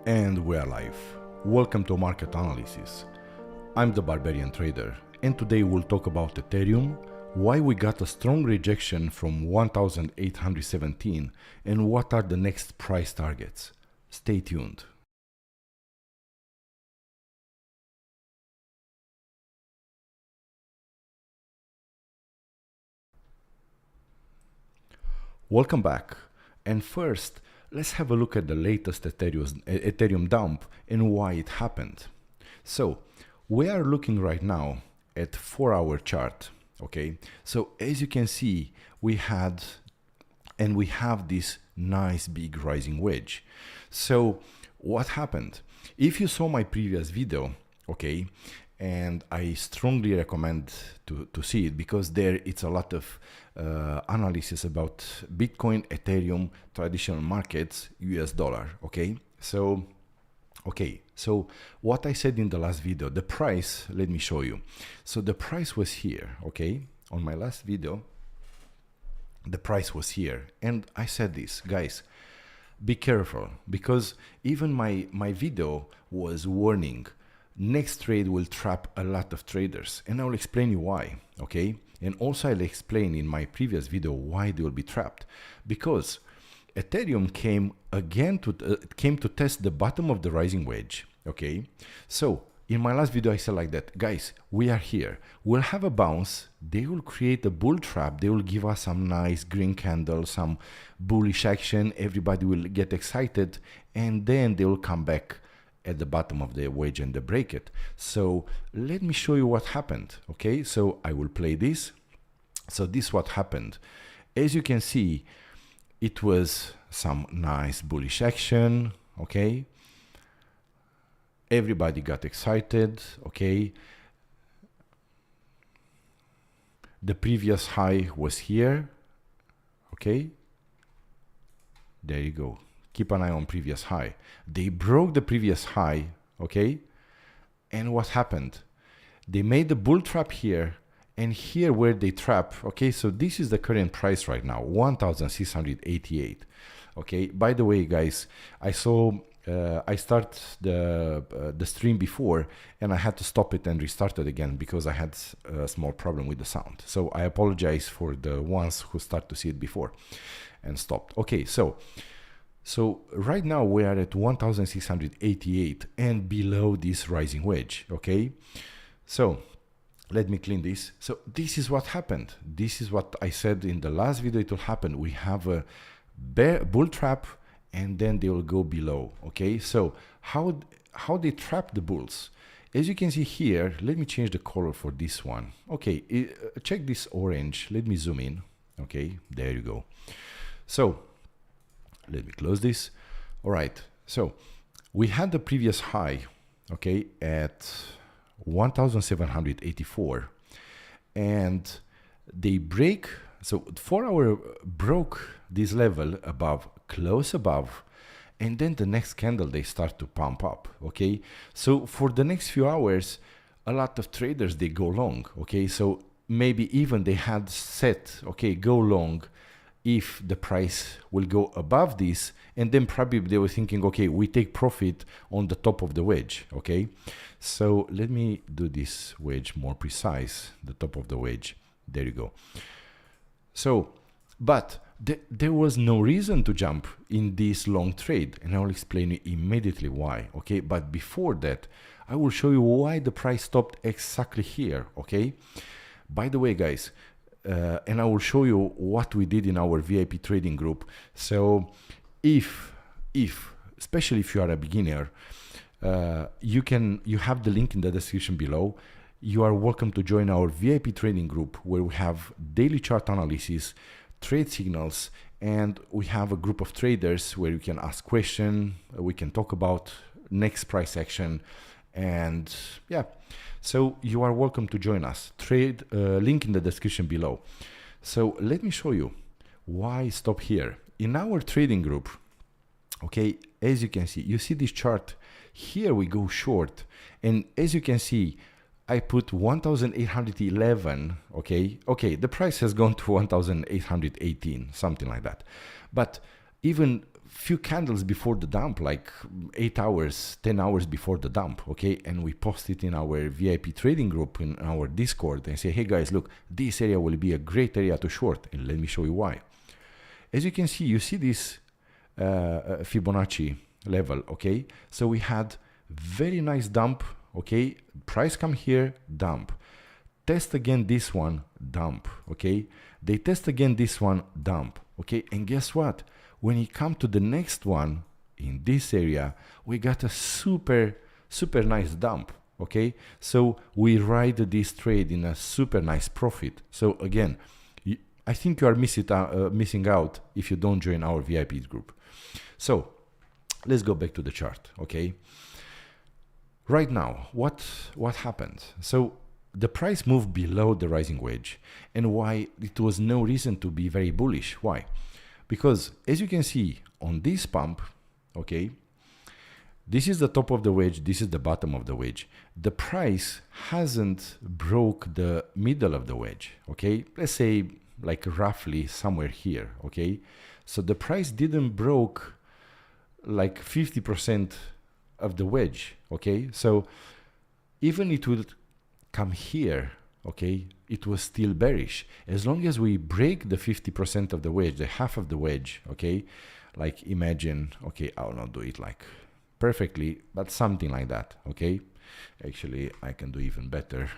And we are live. Welcome to Market Analysis. I'm the Barbarian trader, and today we'll talk about Ethereum, why we got a strong rejection from 1817, and what are the next price targets. Stay tuned. Welcome back. And first, let's have a look at the latest Ethereum dump and why it happened. So we are looking right now at 4-hour chart. Okay, so as you can see, we have this nice big rising wedge. So what happened? If you saw my previous video, okay, and I strongly recommend to see it because there it's a lot of analysis about Bitcoin, Ethereum, traditional markets, US dollar. Okay, so what I said in the last video, the price, let me show you. So the price was here, okay, on my last video, the price was here, and I said this, guys, be careful, because even my video was warning next trade will trap a lot of traders, and I'll explain you why, okay? And also I'll explain in my previous video why they will be trapped, because Ethereum came to test the bottom of the rising wedge, okay? So in my last video I said like that, guys, we are here, we'll have a bounce, they will create a bull trap, they will give us some nice green candle, some bullish action, everybody will get excited, and then they will come back at the bottom of the wedge and they break it. So let me show you what happened. Okay, so I will play this. So this is what happened. As you can see, it was some nice bullish action. Okay, everybody got excited. Okay, the previous high was here. Okay, there you go. Keep an eye on previous high. They broke the previous high, okay? And what happened? They made the bull trap here, and here where they trap, okay? So this is the current price right now, 1,688, okay? By the way, guys, I saw, I start the stream before, and I had to stop it and restart it again because I had a small problem with the sound. So I apologize for the ones who start to see it before and stopped. Okay, so right now we are at 1,688 and below this rising wedge, okay? So let me clean this. So this is what happened. This is what I said in the last video it will happen. We have a bull trap and then they will go below, okay? So how they trap the bulls? As you can see here, let me change the color for this one. Okay, check this orange. Let me zoom in. Okay, there you go. So let me close this. All right, so we had the previous high, okay, at 1,784, and they break. So 4-hour broke this level above, close above, and then the next candle they start to pump up, okay? So for the next few hours, a lot of traders, they go long, okay? So maybe even they had set, okay, go long if the price will go above this, and then probably they were thinking, okay, we take profit on the top of the wedge, okay? So let me do this wedge more precise, the top of the wedge, there you go. So, but there was no reason to jump in this long trade, and I'll explain you immediately why, okay? But before that, I will show you why the price stopped exactly here, okay? By the way, guys, and I will show you what we did in our VIP trading group. So especially if you are a beginner, you have the link in the description below. You are welcome to join our VIP trading group where we have daily chart analysis, trade signals, and we have a group of traders where you can ask questions, we can talk about next price action, and yeah. So you are welcome to join us. Link in the description below. So let me show you why stop here. In our trading group, okay, as you can see, you see this chart. Here we go short. And as you can see, I put 1,811, okay? Okay, the price has gone to 1,818, something like that. But even few candles before the dump, like 8 hours, 10 hours before the dump, okay? And we post it in our VIP trading group in our Discord and say, hey guys, look, this area will be a great area to short, and let me show you why. As you can see, you see this Fibonacci level, okay? So we had very nice dump, okay? Price come here, dump. Test again this one, dump, okay? They test again this one, dump, okay? And guess what? When you come to the next one in this area, we got a super nice dump, okay? So we ride this trade in a super nice profit. So again, I think you are missing out if you don't join our VIP group. So let's go back to the chart, okay? Right now, what happened? So the price moved below the rising wedge, and why it was no reason to be very bullish. Why? Because as you can see on this pump, okay, this is the top of the wedge, this is the bottom of the wedge. The price hasn't broke the middle of the wedge, okay? Let's say like roughly somewhere here, okay? So the price didn't broke like 50% of the wedge, okay? So even it would come here, okay, it was still bearish. As long as we break the 50% of the wedge, the half of the wedge, okay, like imagine, okay, I'll not do it like perfectly, but something like that, okay? Actually, I can do even better.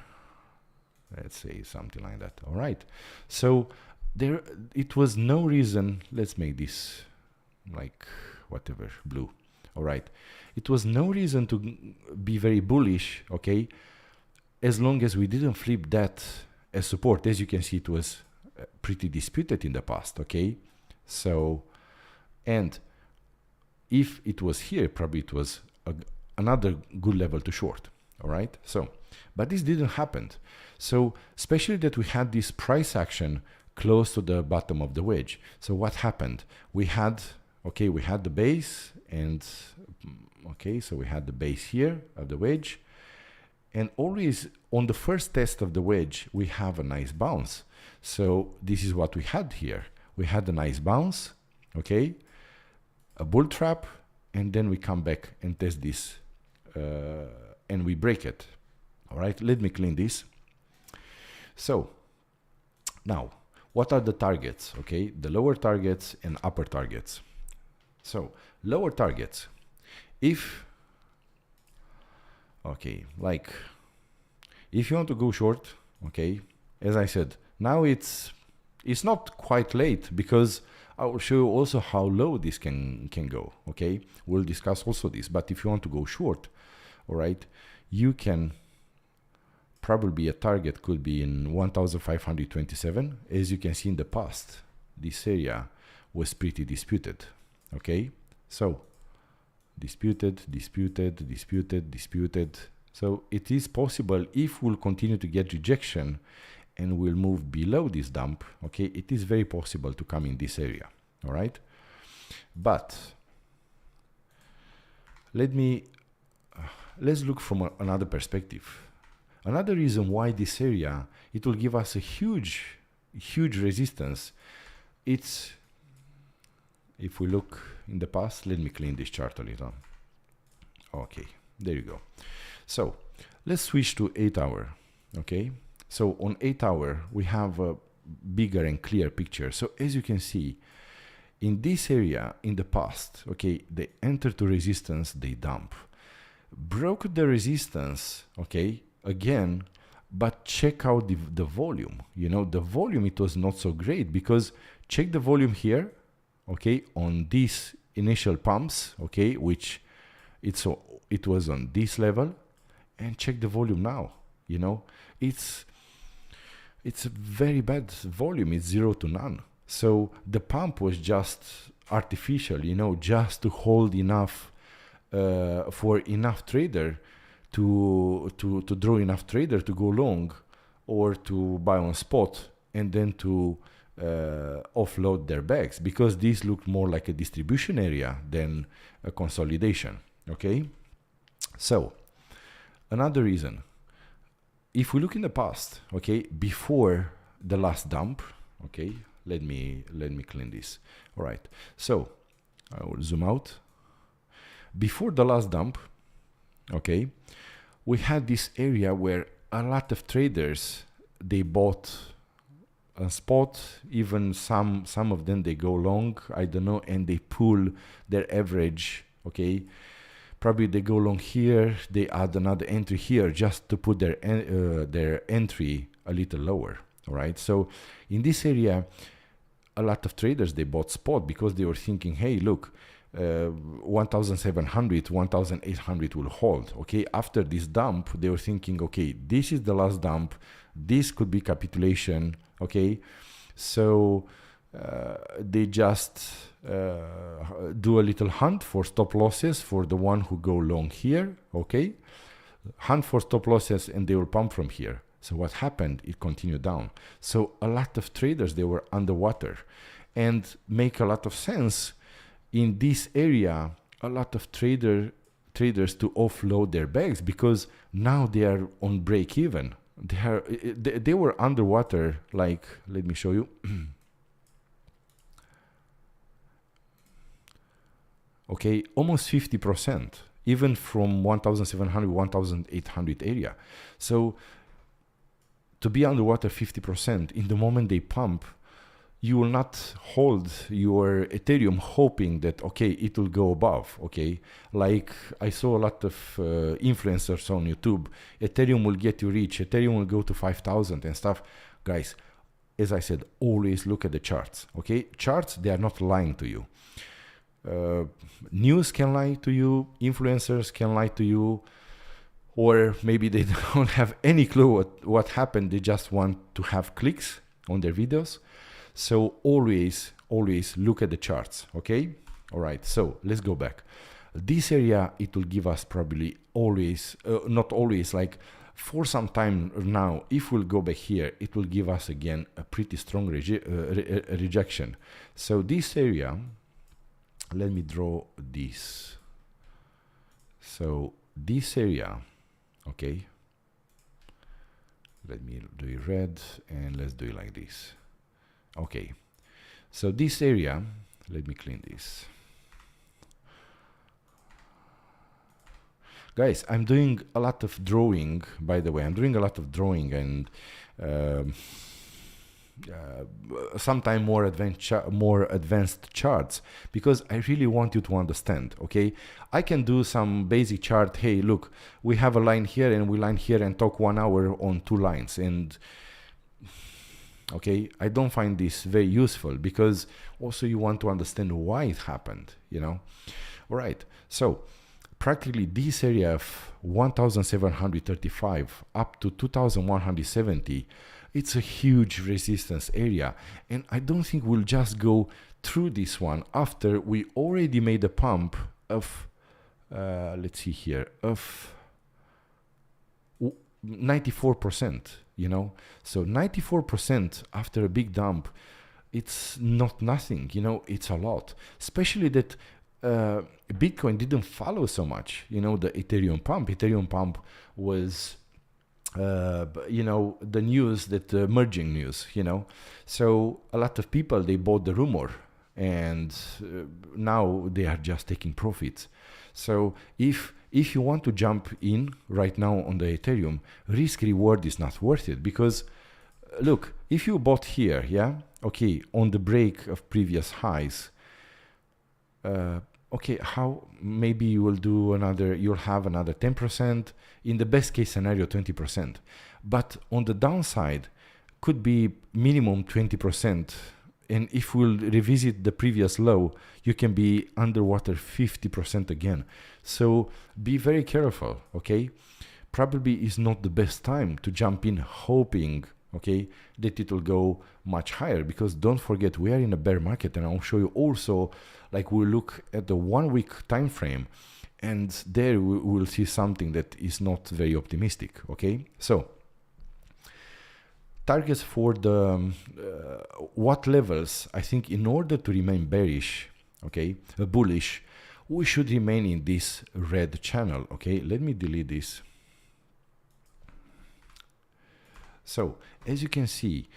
Let's say something like that, all right? So there, it was no reason, let's make this like whatever, blue, all right? It was no reason to be very bullish, okay? As long as we didn't flip that as support. As you can see, it was pretty disputed in the past, okay? So, and if it was here, probably it was another good level to short, all right? So, but this didn't happen. So, especially that we had this price action close to the bottom of the wedge. So what happened? We had, okay, we had the base and, okay, so we had the base here of the wedge. And always on the first test of the wedge, we have a nice bounce. So this is what we had here. We had a nice bounce, okay, a bull trap, and then we come back and test this and we break it. All right, let me clean this. So now, what are the targets? Okay, the lower targets and upper targets. So lower targets, if, okay, like if you want to go short, okay, as I said, now it's not quite late, because I will show you also how low this can go, okay? We'll discuss also this, but if you want to go short, all right, you can probably, a target could be in 1527. As you can see in the past, this area was pretty disputed, okay? So disputed. So it is possible, if we'll continue to get rejection and we'll move below this dump, okay, it is very possible to come in this area, all right? But let's look from another perspective. Another reason why this area, it will give us a huge resistance. It's, if we look in the past, let me clean this chart a little. Okay, there you go. So let's switch to 8 hour, okay? So on 8 hour, we have a bigger and clear picture. So as you can see, in this area, in the past, okay, they enter to resistance, they dump. Broke the resistance, okay, again, but check out the volume. You know, the volume, it was not so great, because check the volume here, okay, on these initial pumps, okay, which it was on this level, and check the volume now. You know, it's a very bad volume. It's 0 to none. So the pump was just artificial, you know, just to hold enough for enough trader to draw enough trader to go long or to buy on spot, and then to offload their bags, because these look more like a distribution area than a consolidation. Okay, so another reason, if we look in the past, okay, before the last dump, okay, let me clean this. All right, so I will zoom out. Before the last dump, okay, we had this area where a lot of traders, they bought a spot, even some of them, they go long, I don't know, and they pull their average, okay. Probably they go long here, they add another entry here just to put their entry a little lower, all right? So in this area, a lot of traders, they bought spot because they were thinking, hey, look, 1,700, 1,800 will hold, okay? After this dump, they were thinking, okay, this is the last dump, this could be capitulation, okay? So they just do a little hunt for stop losses for the one who go long here, okay? Hunt for stop losses and they will pump from here. So what happened? It continued down. So a lot of traders, they were underwater, and make a lot of sense in this area, a lot of traders to offload their bags because now they are on break even. They were underwater, like, let me show you. Okay, almost 50%, even from 1,700, 1,800 area. So to be underwater 50%, in the moment they pump, you will not hold your Ethereum hoping that, okay, it will go above, okay? Like I saw a lot of influencers on YouTube, Ethereum will get you rich, Ethereum will go to 5,000 and stuff. Guys, as I said, always look at the charts, okay? Charts, they are not lying to you. News can lie to you, influencers can lie to you, or maybe they don't have any clue what happened, they just want to have clicks on their videos. So always look at the charts, okay? All right, so let's go back. This area, it will give us probably always, not always, like for some time now, if we'll go back here, it will give us again a pretty strong rejection. So this area, let me draw this. So this area, okay, let me do it red and let's do it like this. Okay, so this area, let me clean this. Guys, I'm doing a lot of drawing, by the way. I'm doing a lot of drawing and sometimes more advanced charts because I really want you to understand, okay? I can do some basic chart. Hey, look, we have a line here and we line here and talk 1 hour on 2 lines. And okay, I don't find this very useful because also you want to understand why it happened, you know? All right, so practically this area of 1,735 up to 2,170, it's a huge resistance area. And I don't think we'll just go through this one after we already made a pump of, let's see here, of 94%, you know? So 94% after a big dump, it's not nothing, you know, it's a lot. Especially that Bitcoin didn't follow so much, you know, the Ethereum pump. Ethereum pump was, you know, the news, that merging news, you know. So a lot of people, they bought the rumor and now they are just taking profits. So if you want to jump in right now on the Ethereum, risk reward is not worth it because look, if you bought here, yeah, okay, on the break of previous highs, okay, how maybe you will do another, you'll have another 10%, in the best case scenario 20%, but on the downside could be minimum 20%. And if we'll revisit the previous low, you can be underwater 50% again. So be very careful, okay? Probably is not the best time to jump in hoping, okay, that it will go much higher, because don't forget, we are in a bear market, and I'll show you also, like we'll look at the 1 week time frame, and there we will see something that is not very optimistic, okay? So targets for the what levels, I think in order to remain bearish, okay, bullish, we should remain in this red channel, okay? Let me delete this. So as you can see,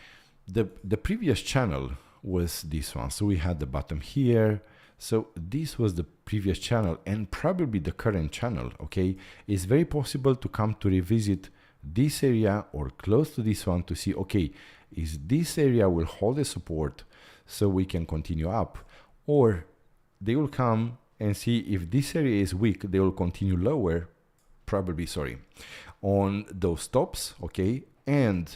the previous channel was this one. So we had the bottom here, So this was the previous channel and probably the current channel, okay? It's very possible to come to revisit this area or close to this one to see, okay, is this area will hold the support so we can continue up, or they will come and see if this area is weak, they will continue lower, probably, sorry, on those tops, okay? And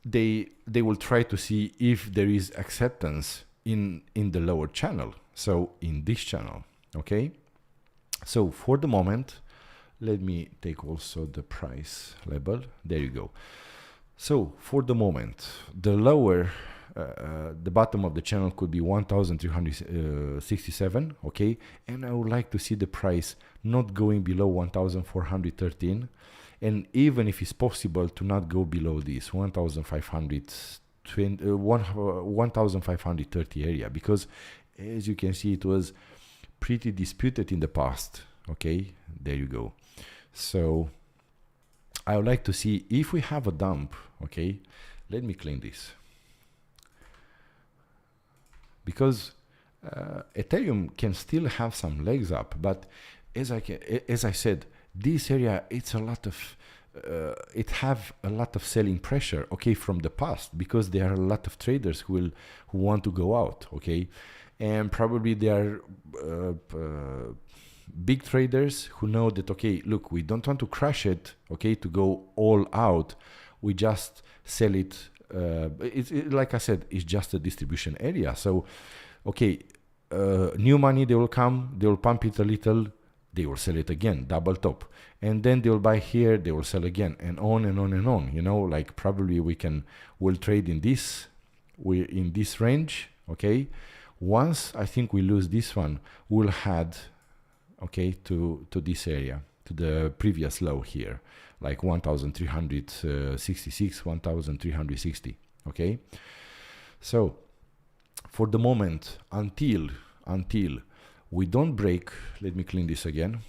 they will try to see if there is acceptance in the lower channel, so in this channel, okay? So for the moment, let me take also the price level. There you go. So for the moment, the lower, the bottom of the channel could be 1,367, okay? And I would like to see the price not going below 1,413. And even if it's possible to not go below this 1,530 area, because as you can see, it was pretty disputed in the past, okay? There you go. So I would like to see if we have a dump, okay? Let me clean this. Because Ethereum can still have some legs up, but as I said, this area, it's a lot of it have a lot of selling pressure, okay, from the past, because there are a lot of traders who want to go out, okay, and probably they are big traders who know that, okay, look, we don't want to crash it, okay, to go all out, we just sell it. Like I said, it's just a distribution area. So, okay, new money, they will come, they will pump it a little, they will sell it again, double top, and then they will buy here, they will sell again, and on and on and on. You know, like probably we'll trade in this range, okay. Once I think we lose this one, we'll head, okay, to this area, to the previous low here, like 1,366, 1,360, okay. So for the moment, until we don't break, let me clean this again.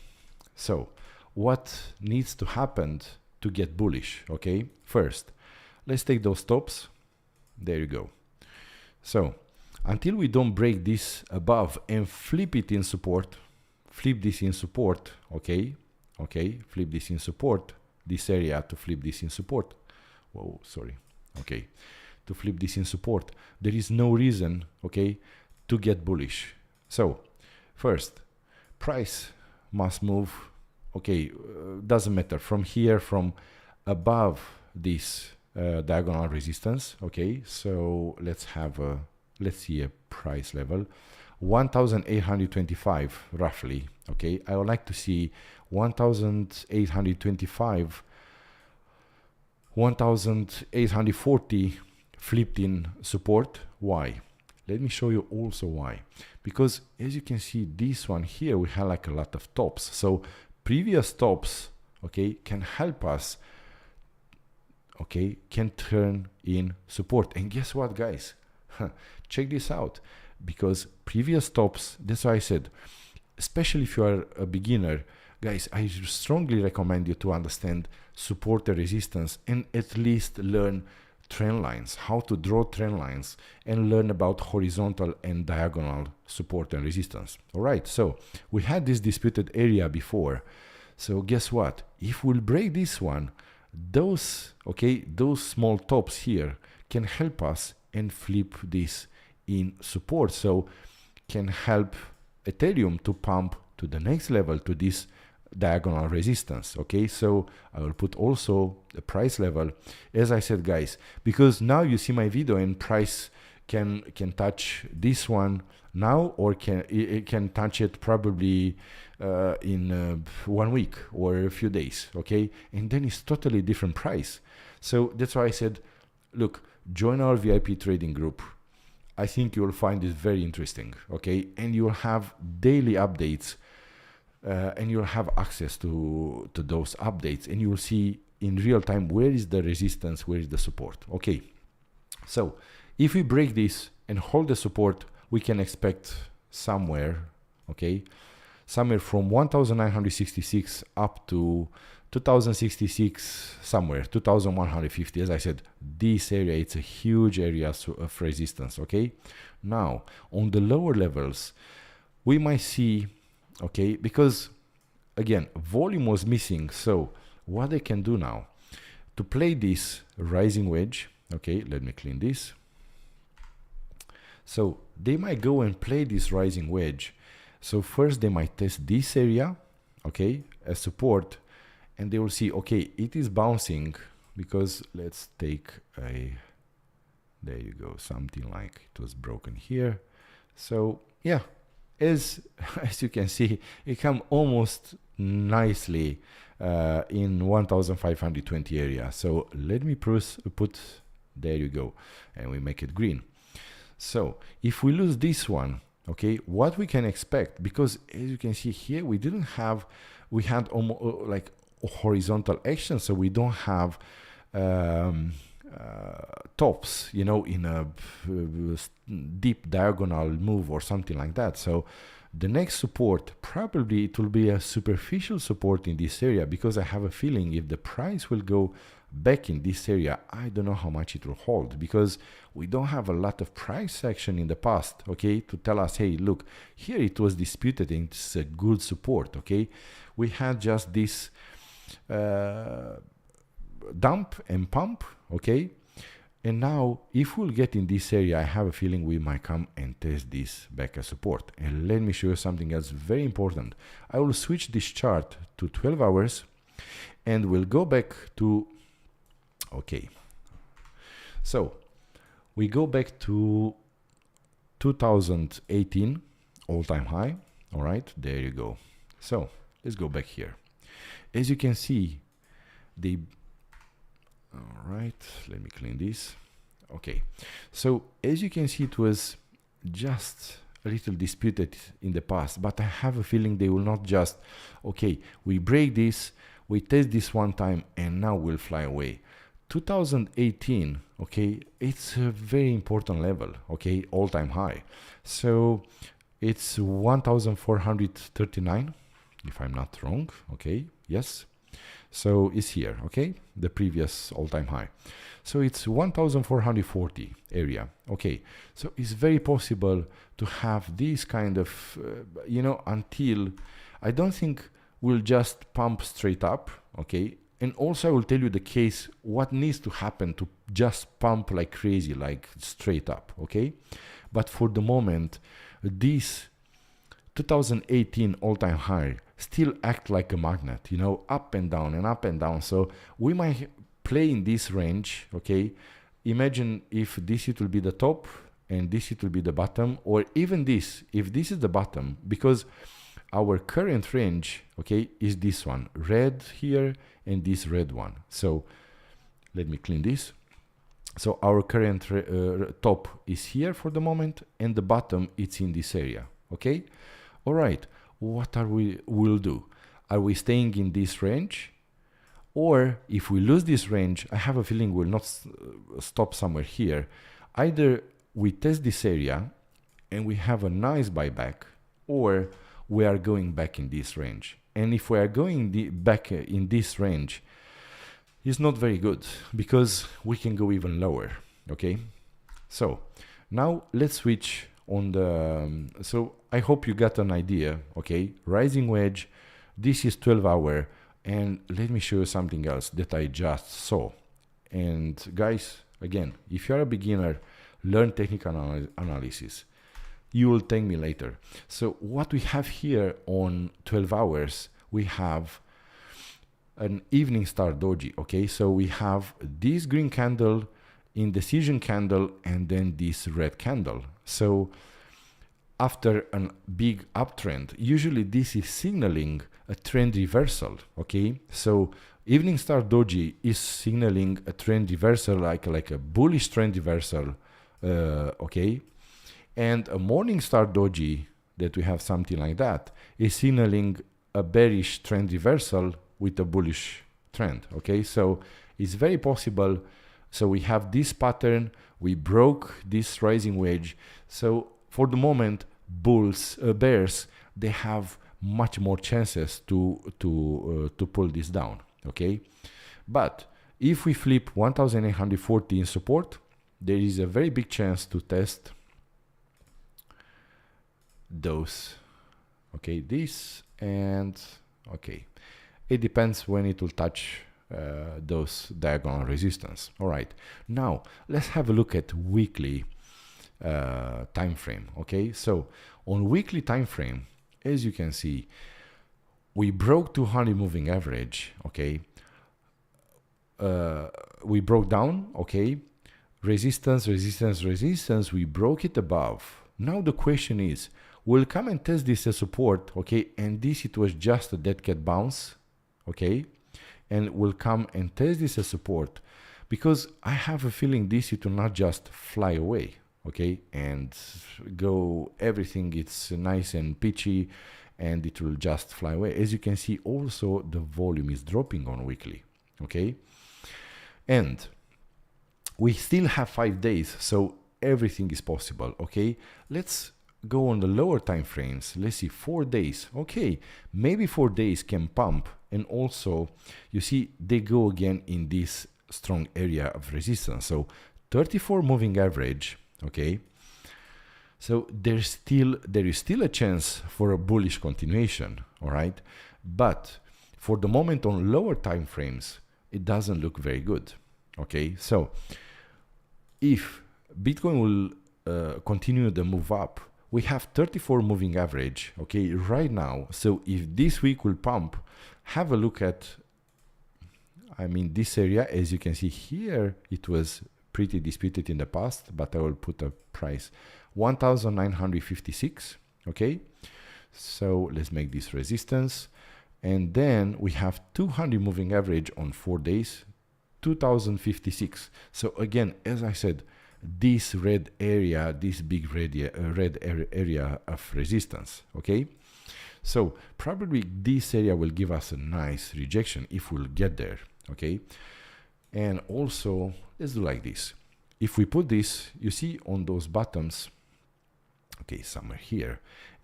So what needs to happen to get bullish, okay? First, let's take those tops. There you go. So until we don't break this above and flip it in support, flip this in support, okay? Okay, flip this in support, this area to flip this in support. Whoa, sorry. Okay, to flip this in support, there is no reason, okay, to get bullish. So first, price must move, okay, doesn't matter, from here, from above this diagonal resistance, okay. So let's see a price level, 1,825 roughly, okay. I would like to see 1,825, 1,840 flipped in support. Why? Let me show you also why. Because as you can see, this one here, we have like a lot of tops. So previous tops, okay, can help us, okay, can turn in support. And guess what, guys? Check this out. Because previous tops, that's why I said, especially if you are a beginner, guys, I strongly recommend you to understand support and resistance and at least learn trend lines, how to draw trend lines, and learn about horizontal and diagonal support and resistance. All right, so we had this disputed area before. So guess what? If we'll break this one, those small tops here can help us and flip this in support. So can help Ethereum to pump to the next level, to this diagonal resistance. Okay, so I will put also the price level, as I said, guys, because now you see my video and price can touch this one now, or it can touch it probably in 1 week or a few days, okay, and then it's totally different price. So that's why I said, look, join our VIP trading group. I think you will find it very interesting, okay, and you will have daily updates. And you'll have access to those updates, and you will see in real time where is the resistance, where is the support. Okay, so if we break this and hold the support, we can expect somewhere, okay, somewhere from 1,966 up to 2,066, somewhere 2,150. As I said, this area, it's a huge area of resistance. Okay, now on the lower levels, we might see, okay, because again, volume was missing. So what they can do now to play this rising wedge, okay, let me clean this. So they might go and play this rising wedge. So first they might test this area, okay, as support, and they will see, okay, it is bouncing, because let's take a, there you go, something like it was broken here. So yeah, as you can see, it come almost nicely in 1520 area. So let me put, there you go, and we make it green. So if we lose this one, okay, what we can expect, because as you can see here, we didn't have, we had almost like horizontal action, so we don't have tops, you know, in a deep diagonal move or something like that. So the next support, probably it will be a superficial support in this area, because I have a feeling if the price will go back in this area, I don't know how much it will hold, because we don't have a lot of price action in the past, okay, to tell us, hey, look, here it was disputed and it's a good support, okay. We had just this dump and pump, okay. And now if we'll get in this area, I have a feeling we might come and test this back as support. And let me show you something else very important. I will switch this chart to 12 hours and we'll go back to, okay, so we go back to 2018 all-time high. All right, there you go. So let's go back here. As you can see, they, all right, let me clean this. Okay, so as you can see, it was just a little disputed in the past, but I have a feeling they will not just, okay, we break this, we test this one time, and now we'll fly away. 2018, okay, it's a very important level, okay, all-time high. So it's 1439, if I'm not wrong, okay, yes. So it's here, okay, the previous all-time high. So it's 1440 area, okay. So it's very possible to have this kind of, you know, until, I don't think we'll just pump straight up, okay. And also I will tell you the case, what needs to happen to just pump like crazy, like straight up, okay? But for the moment, this 2018 all-time high still act like a magnet, you know, up and down and up and down. So we might play in this range, okay? Imagine if this it will be the top and this it will be the bottom, or even this, if this is the bottom, because our current range, okay, is this one, red here and this red one. So let me clean this. So our current top is here for the moment, and the bottom it's in this area, okay? All right, what are will do? Are we staying in this range? Or if we lose this range, I have a feeling we'll not stop somewhere here. Either we test this area and we have a nice buyback, or we are going back in this range. And if we are going back in this range, it's not very good, because we can go even lower, okay? So now let's switch on the, so I hope you got an idea, okay? Rising wedge, this is 12 hour, and let me show you something else that I just saw. And guys, again, if you're a beginner, learn technical analysis. You will thank me later. So what we have here on 12 hours, we have an evening star doji, okay? So we have this green candle, indecision candle, and then this red candle. So after a big uptrend, usually this is signaling a trend reversal, okay? So evening star doji is signaling a trend reversal, like a bullish trend reversal, okay? And a morning star doji, that we have something like that, is signaling a bearish trend reversal with a bullish trend, okay? So it's very possible. So we have this pattern, we broke this rising wedge. So for the moment, bears, they have much more chances to pull this down, okay? But if we flip 1840 in support, there is a very big chance to test those okay, this, and okay, it depends when it will touch those diagonal resistance. All right, now let's have a look at weekly time frame. Okay, so on weekly time frame, as you can see, we broke 200 moving average. Okay, we broke down. Okay, resistance, resistance, resistance, we broke it above. Now the question is, we'll come and test this as support. Okay, and this, it was just a dead cat bounce. Okay, and we'll come and test this as support, because I have a feeling this, it will not just fly away. Okay, and go everything, it's nice and peachy, and it will just fly away. As you can see, also the volume is dropping on weekly. Okay, and we still have 5 days, so everything is possible. Okay, let's go on the lower time frames. Let's see, 4 days. Okay, maybe 4 days can pump, and also you see they go again in this strong area of resistance. So 34 moving average. Okay, so there is still a chance for a bullish continuation. All right, but for the moment on lower time frames, it doesn't look very good. Okay, so if Bitcoin will continue the move up, we have 34 moving average. Okay, right now. So if this week will pump, have a look at, I mean, this area. As you can see here, it was pretty disputed in the past, but I will put a price 1956. Okay, so let's make this resistance, and then we have 200 moving average on 4 days, 2056. So again, as I said, this red area, this big red area of resistance. Okay, so probably this area will give us a nice rejection if we'll get there. Okay, and also let's do like this. If we put this, you see on those bottoms, okay, somewhere here,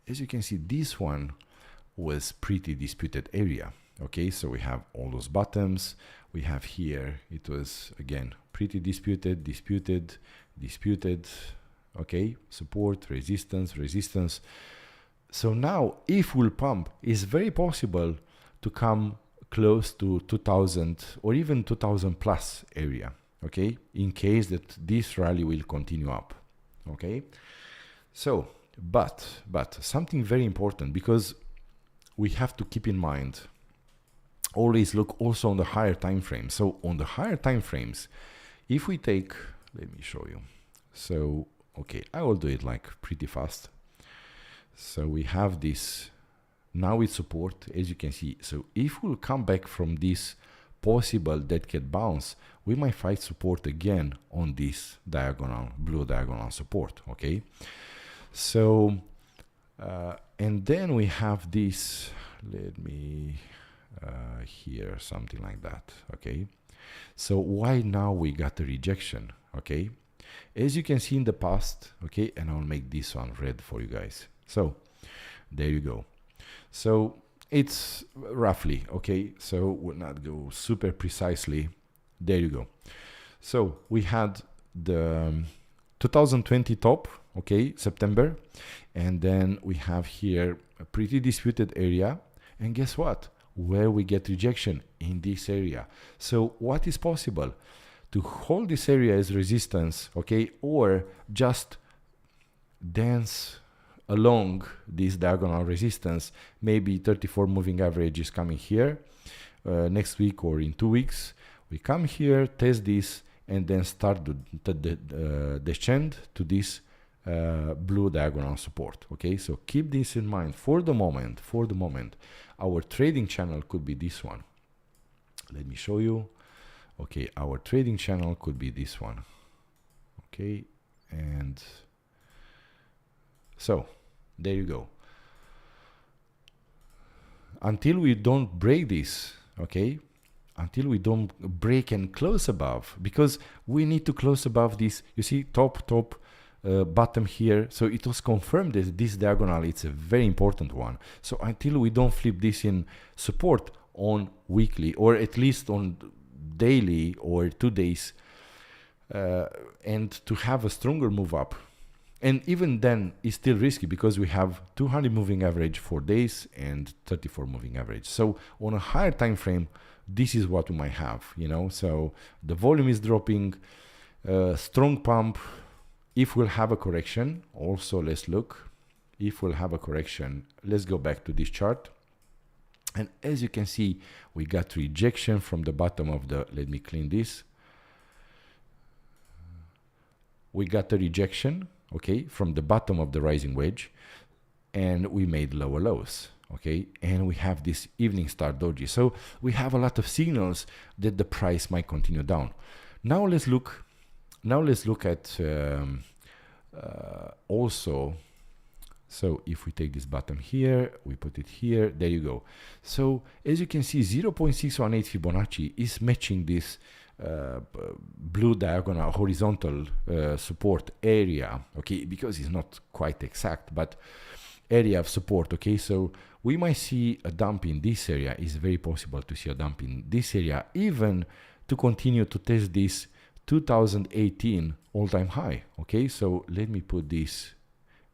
as you can see, this one was pretty disputed area. Okay, so we have all those bottoms. We have here, it was again pretty disputed, disputed. Okay, support, resistance, resistance. So now if we'll pump, it's very possible to come close to 2000 or even 2000 plus area. Okay, in case that this rally will continue up. Okay, so but something very important, because we have to keep in mind, always look also on the higher time frames. So on the higher time frames, if we take, let me show you. So okay, I will do it like pretty fast. So we have this now with support, as you can see. So if we'll come back from this possible dead cat bounce, we might find support again on this diagonal, blue diagonal support. Okay, so and then we have this, let me here, something like that. Okay, so why now we got a rejection? Okay, as you can see in the past. Okay, and I'll make this one red for you guys. So there you go. So it's roughly, okay, so we'll not go super precisely. There you go. So we had the 2020 top, okay, September, and then we have here a pretty disputed area, and guess what, where we get rejection in this area. So what is possible? To hold this area as resistance, okay, or just dance along this diagonal resistance. Maybe 34 moving average is coming here next week or in 2 weeks. We come here, test this, and then start the descent to this blue diagonal support. Okay, so keep this in mind for the moment. Our trading channel could be this one. Let me show you. Okay, our trading channel could be this one. Okay, and so there you go. Until we don't break this, okay, until we don't break and close above, because we need to close above this, you see, top, bottom here. So it was confirmed that this diagonal, it's a very important one. So until we don't flip this in support on weekly, or at least on daily or 2 days, and to have a stronger move up, And even then, it's still risky because we have 200 moving average 4 days and 34 moving average. So on a higher time frame, this is what we might have, you know. So the volume is dropping, strong pump. If we'll have a correction, also let's look. If we'll have a correction, let's go back to this chart. And as you can see, we got rejection from the bottom of the, let me clean this. We got a rejection, okay, from the bottom of the rising wedge, and we made lower lows, okay, and we have this evening star doji. So we have a lot of signals that the price might continue down. Now let's look at also. So if we take this bottom here, we put it here, there you go. So as you can see, 0.618 Fibonacci is matching this blue diagonal horizontal support area, okay, because it's not quite exact, but area of support, okay. So we might see a dump in this area. It's very possible to see a dump in this area, even to continue to test this 2018 all-time high, okay. So let me put this.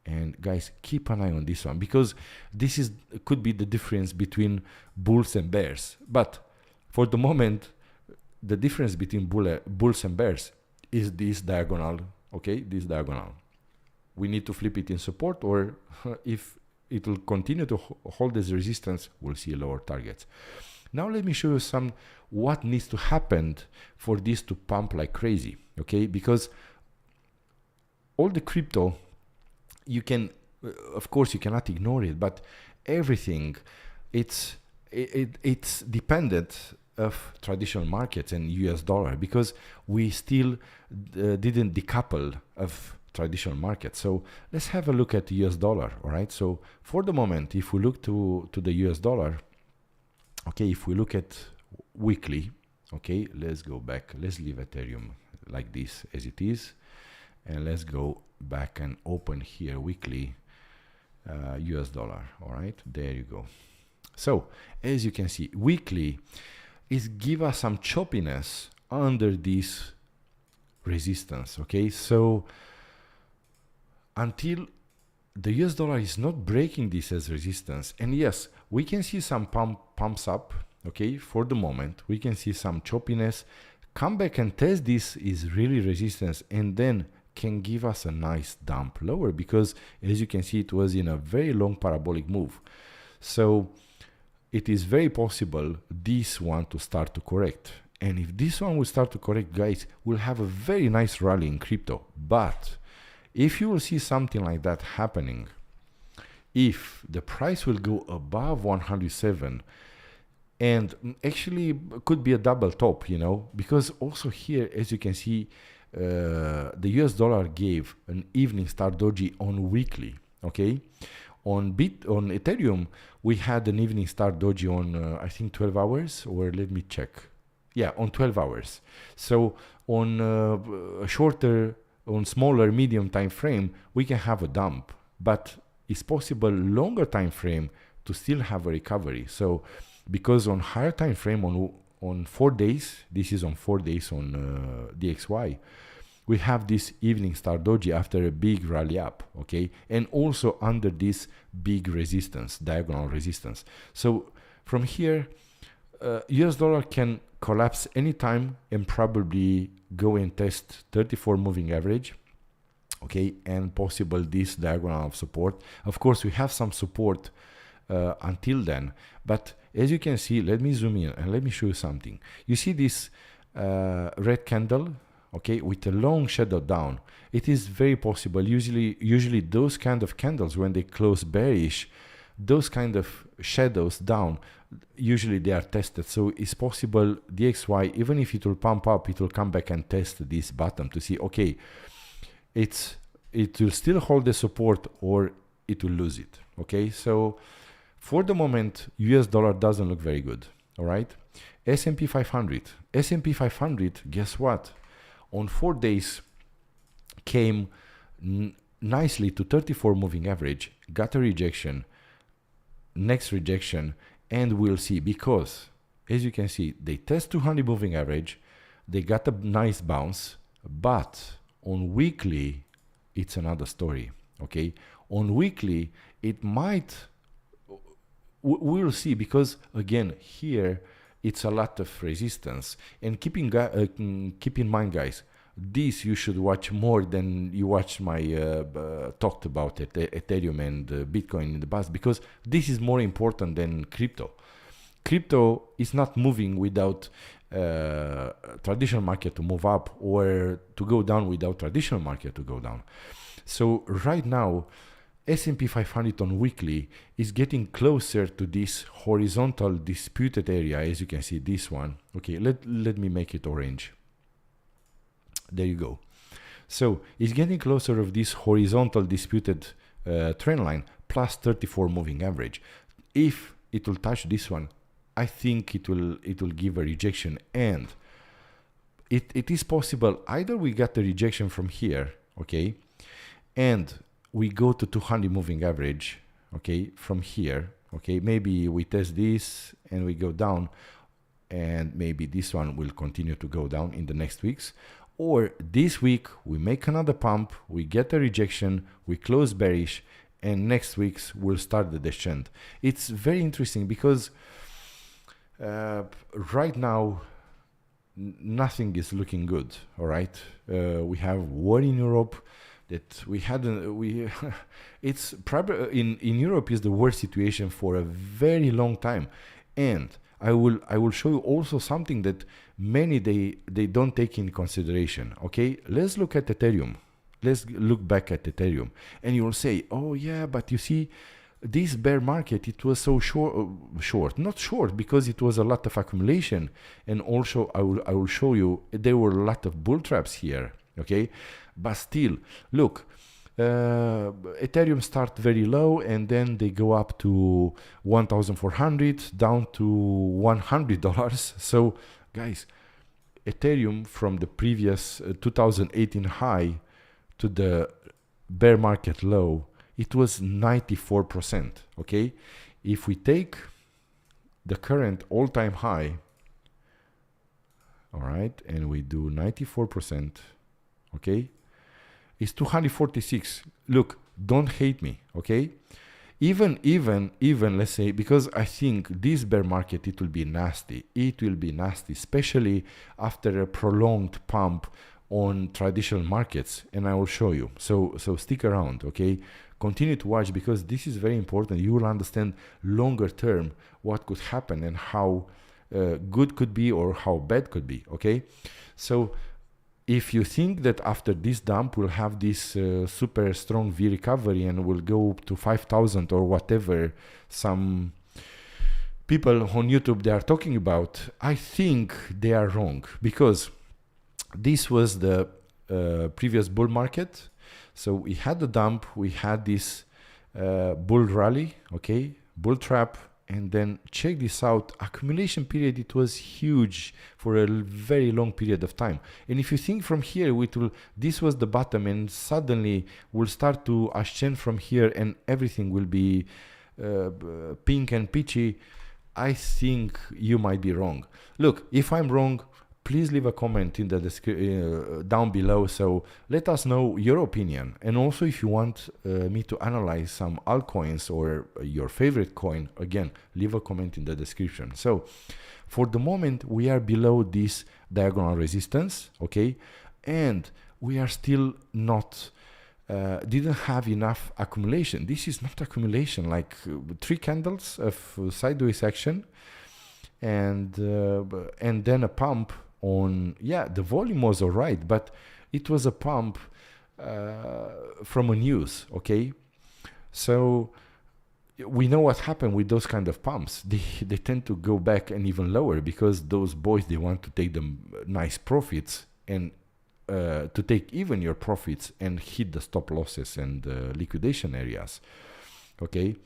And guys, keep an eye on this one, because this is could be the difference between bulls and bears. But for the moment, the difference between bulls and bears is this diagonal, okay, this diagonal. We need to flip it in support, or if it will continue to hold as resistance, we'll see lower targets. Now let me show you some what needs to happen for this to pump like crazy, okay, because all the crypto, you can, of course, you cannot ignore it, but everything, it's dependent of traditional markets and US dollar, because we still didn't decouple of traditional markets. So let's have a look at the US dollar, all right? So for the moment, if we look to the US dollar, okay, if we look at weekly, okay, let's go back, let's leave Ethereum like this as it is, and let's go back and open here weekly US dollar. All right, there you go. So as you can see, weekly is give us some choppiness under this resistance, okay. So until the US dollar is not breaking this as resistance, and yes, we can see some pumps up, okay, for the moment we can see some choppiness, come back and test this is really resistance, and then can give us a nice dump lower, because as you can see, it was in a very long parabolic move. So it is very possible this one to start to correct. And if this one will start to correct, guys, we'll have a very nice rally in crypto. But if you will see something like that happening, if the price will go above 107, and actually could be a double top, you know, because also here, as you can see, the US dollar gave an evening star doji on weekly, okay. On Ethereum, we had an evening star doji on I think 12 hours, or let me check. Yeah, on 12 hours. So on a shorter, on smaller, medium time frame, we can have a dump, but it's possible longer time frame to still have a recovery. So because on higher time frame, on 4 days, this is on 4 days on DXY, we have this evening star doji after a big rally up, okay, and also under this big resistance, diagonal resistance. So from here, US dollar can collapse anytime and probably go and test 34 moving average, okay, and possible this diagonal of support. Of course, we have some support until then, but as you can see, let me zoom in and let me show you something. You see this red candle, okay, with a long shadow down. It is very possible. Usually those kind of candles, when they close bearish, those kind of shadows down, usually they are tested. So it's possible DXY, even if it will pump up, it will come back and test this bottom to see, okay, it will still hold the support or it will lose it, okay. So for the moment, US dollar doesn't look very good, all right. S&P 500, guess what? On 4 days came nicely to 34 moving average, got a rejection, next rejection, and we'll see, because as you can see, they test 200 moving average, they got a nice bounce, but on weekly it's another story. Okay, on weekly it might, we'll see, because again here it's a lot of resistance. And keep in mind, guys, this you should watch more than you watch my talked about Ethereum and Bitcoin in the past, because this is more important than crypto. Crypto is not moving without traditional market to move up, or to go down without traditional market to go down. So right now S&P 500 on weekly is getting closer to this horizontal disputed area, as you can see, this one. Okay, let me make it orange. There you go. So it's getting closer of this horizontal disputed trend line, plus 34 moving average. If it will touch this one, I think it will give a rejection, and it is possible either we got the rejection from here, okay, and we go to 200 moving average, okay, from here, okay, maybe we test this and we go down, and maybe this one will continue to go down in the next weeks. Or this week we make another pump, we get a rejection, we close bearish, and next week's we'll start the descent. It's very interesting because right now nothing is looking good. All right, we have war in Europe that we hadn't. It's probably in Europe is the worst situation for a very long time, and I will show you also something that many they don't take in consideration. Okay, let's look at Ethereum. Let's look back at Ethereum, and you will say, oh yeah, but you see, this bear market, it was so not short because it was a lot of accumulation, and also I will show you there were a lot of bull traps here. Okay, but still, look, Ethereum start very low and then they go up to 1,400 down to $100. So guys, Ethereum from the previous 2018 high to the bear market low, it was 94%. Okay, if we take the current all-time high, all right, and we do 94%, okay, it's 246. Look, don't hate me, okay? Even let's say, because I think this bear market, it will be nasty. It will be nasty, especially after a prolonged pump on traditional markets, and I will show you. So stick around, okay? Continue to watch, because this is very important. You will understand longer term what could happen and how good could be or how bad could be, okay? So if you think that after this dump we'll have this super strong V recovery and we'll go up to 5,000 or whatever some people on YouTube they are talking about, I think they are wrong, because this was the previous bull market. So we had the dump, we had this bull rally, okay, bull trap, and then check this out, accumulation period, it was huge for a very long period of time. And if you think from here, this was the bottom, and suddenly we'll start to ascend from here and everything will be pink and peachy, I think you might be wrong. Look, if I'm wrong, please leave a comment in the description down below, so let us know your opinion. And also if you want me to analyze some altcoins or your favorite coin, again, leave a comment in the description. So for the moment we are below this diagonal resistance, okay, and we are still not didn't have enough accumulation. This is not accumulation, like 3 candles of sideways action, and then a pump on, yeah, the volume was all right, but it was a pump from a news, okay? So we know what happened with those kind of pumps. They tend to go back and even lower, because those boys, they want to take them nice profits, and to take even your profits and hit the stop losses and liquidation areas, okay?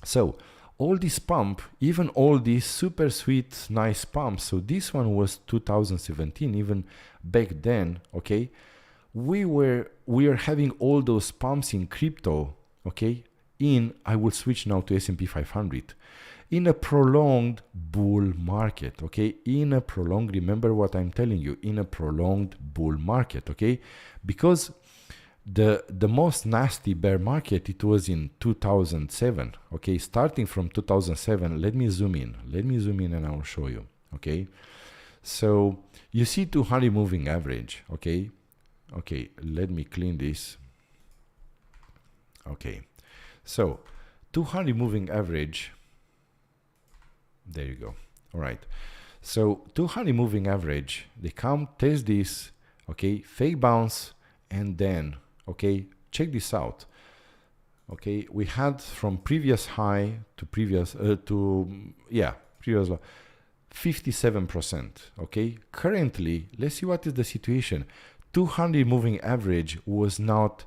So all this pump, even all these super sweet, nice pumps. So this one was 2017, even back then, okay? We are having all those pumps in crypto, okay? I will switch now to S&P 500. In a prolonged bull market, okay? In a prolonged, remember what I'm telling you, in a prolonged bull market, okay? Because the most nasty bear market, it was in 2007. Okay, starting from 2007. Let me zoom in and I will show you. Okay, so you see 200 moving average. Okay, let me clean this. Okay, so 200 moving average, there you go. All right, so 200 moving average, they come test this, okay, fake bounce, and then, okay, check this out. Okay, we had from previous high to previous previous low, 57%. Okay, currently, let's see what is the situation. 200 moving average was not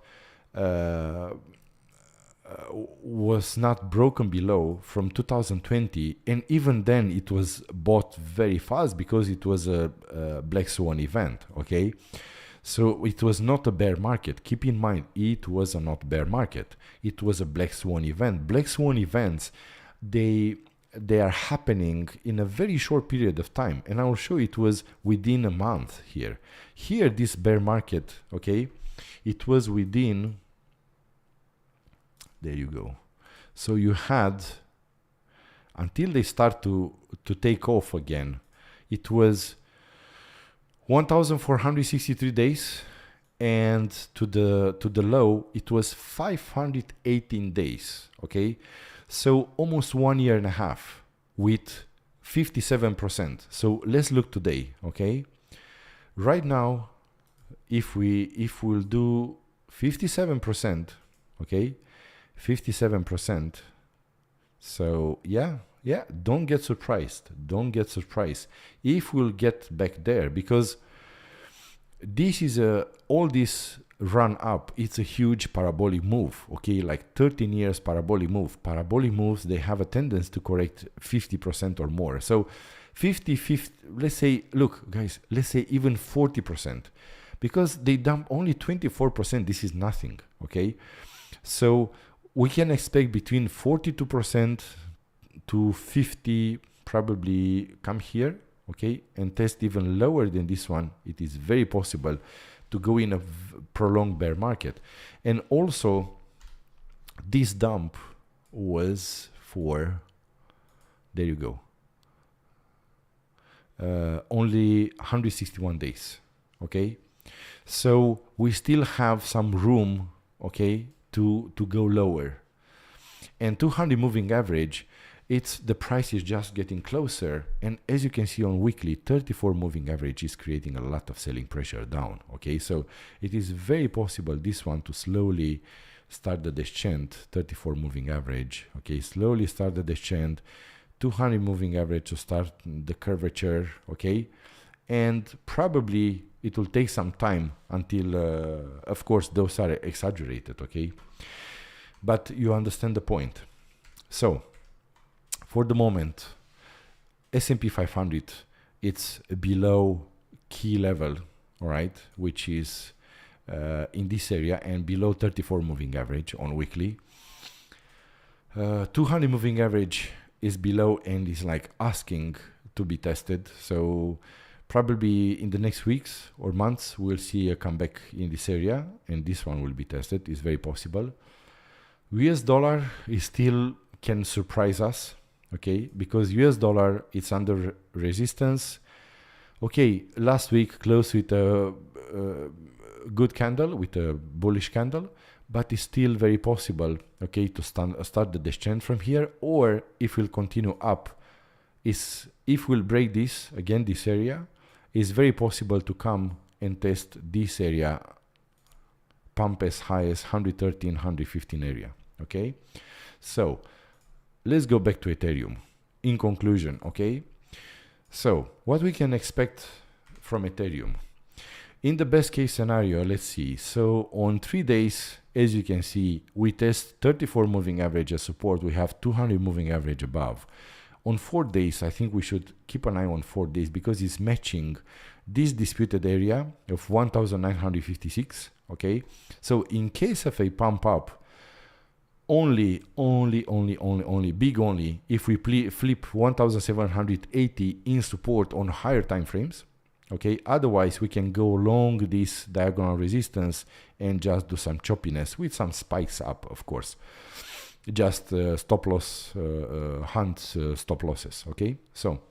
broken below from 2020, and even then it was bought very fast because it was a black swan event. Okay, so it was not a bear market. Keep in mind, it was not bear market, it was a black swan event. Black swan events, they are happening in a very short period of time, and I will show you it was within a month. Here this bear market, okay, it was within, there you go. So you had, until they start to take off again, it was 1,463 days, and to the low it was 518 days. Okay, so almost 1 year and a half with 57%. So let's look today. Okay, right now, if we'll do 57%, okay, 57%. So yeah, don't get surprised. If we'll get back there, because this is all this run up, it's a huge parabolic move. Okay, like 13 years parabolic move. Parabolic moves, they have a tendency to correct 50% or more. So 50, let's say, look guys, let's say even 40%, because they dump only 24%. This is nothing. Okay, so we can expect between 42% to 50, probably come here, okay, and test even lower than this one. It is very possible to go in a prolonged bear market. And also, this dump was for, there you go, only 161 days, okay? So we still have some room, okay, to go lower. And 200 moving average, it's the price is just getting closer, and as you can see on weekly, 34 moving average is creating a lot of selling pressure down. Okay, so it is very possible this one to slowly start the descent. 34 moving average, okay, slowly start the descent. 200 moving average to start the curvature, okay, and probably it will take some time until, of course, those are exaggerated, okay? But you understand the point. So, for the moment, S&P 500, it's below key level, all right, which is in this area, and below 34 moving average on weekly. 200 moving average is below and is like asking to be tested. So, probably in the next weeks or months, we'll see a comeback in this area, and this one will be tested. It's very possible. US dollar is still can surprise us, okay, because US dollar, it's under resistance. Okay, last week closed with a good candle, with a bullish candle, but it's still very possible, okay, to start the descent from here, or if we'll continue up, if we'll break this again, this area, it's very possible to come and test this area, pump as high as 113, 115 area. Okay, so let's go back to Ethereum. In conclusion, okay, so what we can expect from Ethereum in the best case scenario, let's see. So on 3 days, as you can see, we test 34 moving average as support. We have 200 moving average above. On 4 days, I think we should keep an eye on 4 days, because it's matching this disputed area of 1,956. Okay, so in case of a pump up, only big only if we flip 1,780 in support on higher time frames. Okay, otherwise we can go long this diagonal resistance and just do some choppiness with some spikes up, of course. Just stop loss, hunt stop losses. Okay, so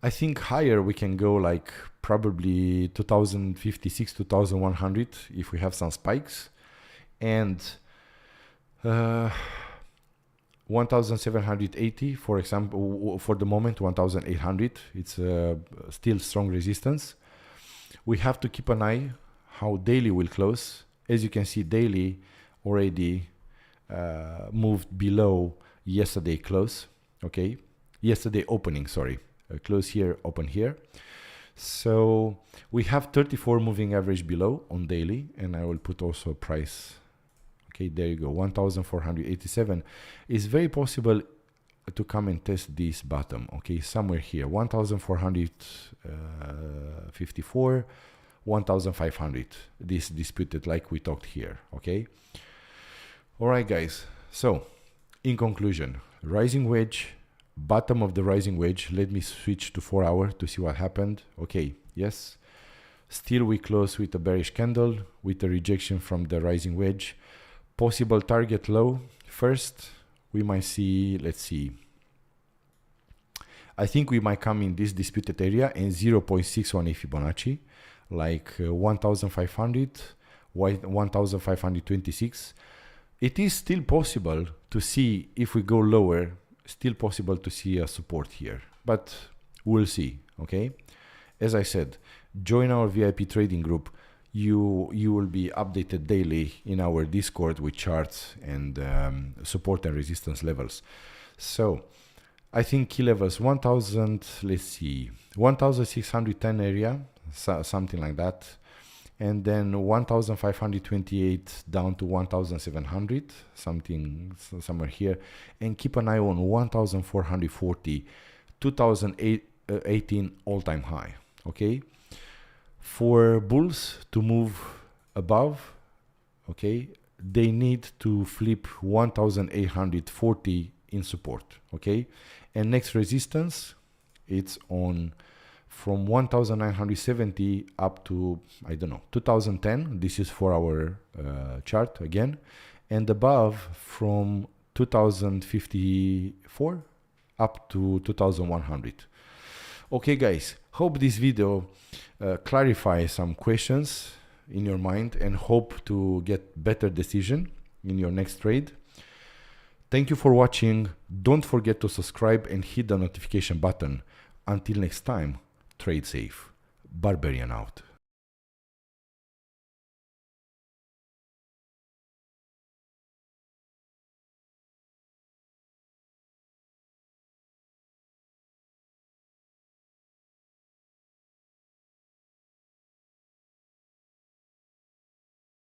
I think higher we can go like probably 2056, 2100 if we have some spikes, and 1780, for example, for the moment 1800, it's still strong resistance. We have to keep an eye how daily will close. As you can see, daily already moved below yesterday close. Okay, yesterday opening, sorry, close here, open here. So we have 34 moving average below on daily, and I will put also price. Okay, there you go, 1487. It's very possible to come and test this bottom. Okay, somewhere here, 1454, 1500. This disputed like we talked here. Okay. All right, guys. So, in conclusion, rising wedge, bottom of the rising wedge. Let me switch to 4 hour to see what happened. Okay, yes. Still we close with a bearish candle with a rejection from the rising wedge. Possible target low. First, we might see, let's see. I think we might come in this disputed area in 0.61 Fibonacci, like 1500, 1526. It is still possible to see, if we go lower, still possible to see a support here, but we'll see. Okay, as I said, join our VIP trading group. You will be updated daily in our Discord with charts and support and resistance levels. So I think key levels 1000, let's see, 1610 area, something like that, and then 1528 down to 1700, something somewhere here, and keep an eye on 1440, 2018 all-time high. Okay, for bulls to move above, okay, they need to flip 1840 in support. Okay, and next resistance, it's on from 1970 up to, I don't know, 2010. This is for our chart again, and above from 2054 up to 2100. Okay, guys, hope this video clarifies some questions in your mind and hope to get better decision in your next trade. Thank you for watching. Don't forget to subscribe and hit the notification button. Until next time, trade safe. Barbarian out.